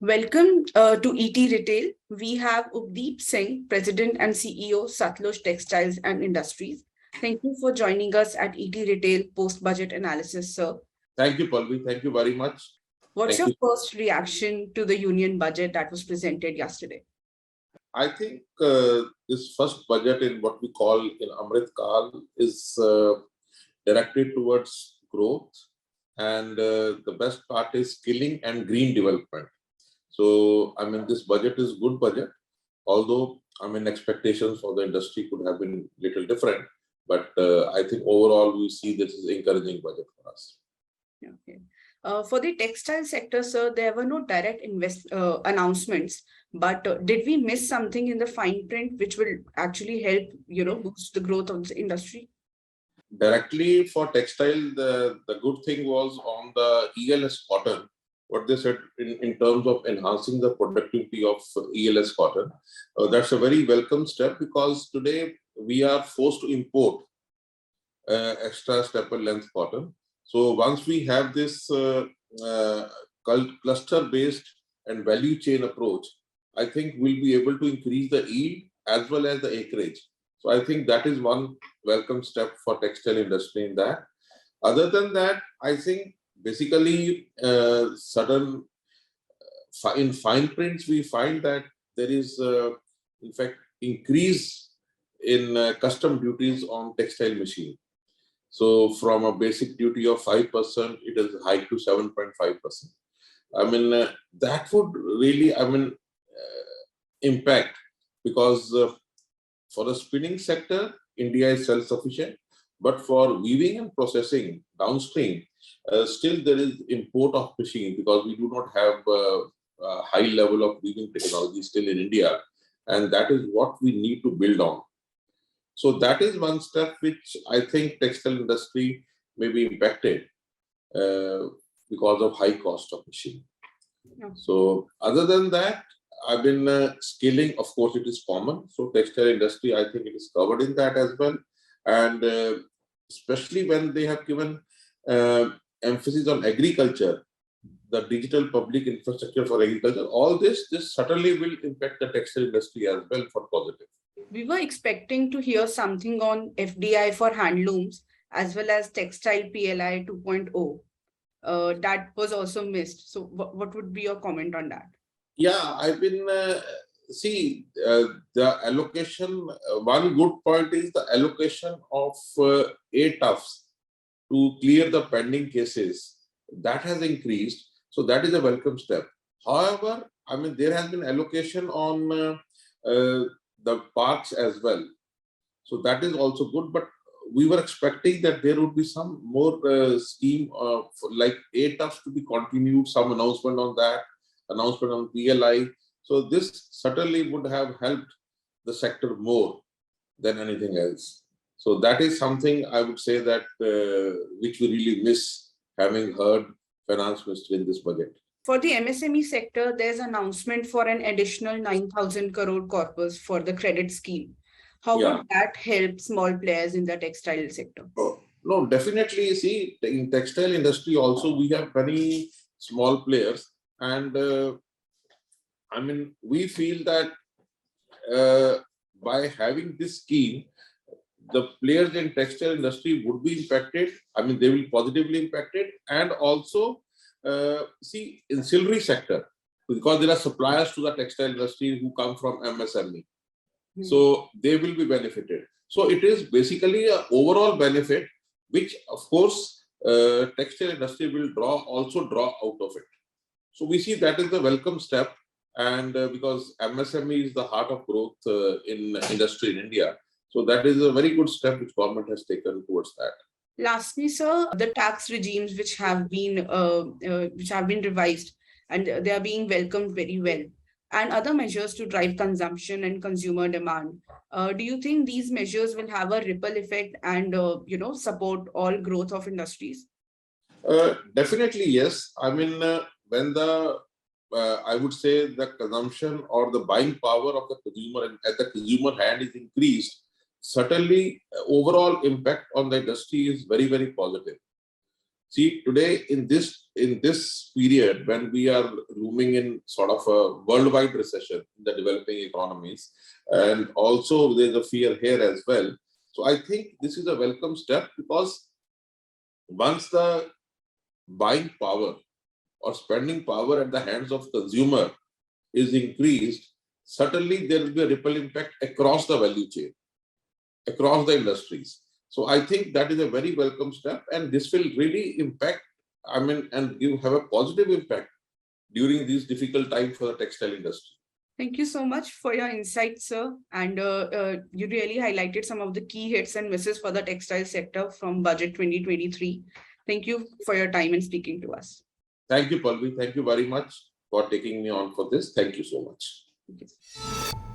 Welcome to ET Retail. We have Updeep Singh, President and CEO, Sutlej Textiles and Industries. Thank you for joining us at ET Retail Post-Budget Analysis, sir. Thank you, Palvi. Thank you very much. What's your first reaction to the union budget that was presented yesterday? I think this first budget in what we call in Amrit Kal is directed towards growth, and the best part is skilling and green development. So, I mean, this budget is good budget, although, I mean, expectations for the industry could have been little different. But I think overall, we see this is encouraging budget for us. Okay. For the textile sector, sir, there were no direct announcements, but did we miss something in the fine print which will actually help, boost the growth of the industry? Directly for textile, the good thing was on the ELS cotton, what they said in terms of enhancing the productivity of ELS cotton. That's a very welcome step because today we are forced to import extra staple length cotton. So once we have this cluster-based and value chain approach, I think we'll be able to increase the yield as well as the acreage. So I think that is one welcome step for textile industry in that. Other than that, I think basically in fine prints, we find that there is in fact increase in custom duties on textile machine. So from a basic duty of 5%, it is hiked to 7.5%. I mean, that would really, impact because for the spinning sector, India is self-sufficient, but for weaving and processing downstream, still there is import of machine because we do not have a high level of weaving technology still in India, and that is what we need to build on. So that is one step which I think textile industry may be impacted because of high cost of machine. Yeah. So other than that, I've been skilling, of course, it is common. So textile industry, I think it is covered in that as well. And especially when they have given emphasis on agriculture, the digital public infrastructure for agriculture, all this certainly will impact the textile industry as well for positive. We were expecting to hear something on FDI for handlooms as well as textile PLI 2.0. That was also missed. So what would be your comment on that? Yeah, I've been, the allocation, one good point is the allocation of ATUFs to clear the pending cases. That has increased. So that is a welcome step. However, I mean, there has been allocation on the parks as well. So that is also good, but we were expecting that there would be some more scheme like ATUFs to be continued, some announcement on that, announcement on PLI. So this certainly would have helped the sector more than anything else. So that is something I would say that which we really miss having heard finance minister in this budget. For the MSME sector, there's an announcement for an additional 9,000 crore corpus for the credit scheme. How would that help small players in the textile sector? Oh, no, definitely. See, in textile industry also, we have many small players. And I mean, we feel that by having this scheme, the players in textile industry would be impacted. I mean, they will positively impacted. And also, see, in ancillary sector, because there are suppliers to the textile industry who come from MSME. So they will be benefited. So it is basically an overall benefit, which of course, textile industry will also draw out of it. So we see that is the welcome step, and because MSME is the heart of growth in industry in India. So that is a very good step which government has taken towards that. Lastly, sir, the tax regimes which have been revised and they are being welcomed very well, and other measures to drive consumption and consumer demand. Do you think these measures will have a ripple effect and support all growth of industries? Definitely yes. I mean, when the I would say the consumption or the buying power of the consumer and at the consumer hand is increased, certainly overall impact on the industry is very, very positive. See, today in this period when we are looming in sort of a worldwide recession in the developing economies, and also there's a fear here as well. So I think this is a welcome step, because once the buying power or spending power at the hands of consumer is increased, certainly there will be a ripple impact across the value chain, across the industries. So I think that is a very welcome step, and this will really impact, I mean, and have a positive impact during these difficult times for the textile industry. Thank you so much for your insights, sir. And you really highlighted some of the key hits and misses for the textile sector from Budget 2023. Thank you for your time and speaking to us. Thank you, Palvi. Thank you very much for taking me on for this. Thank you so much. Thank you.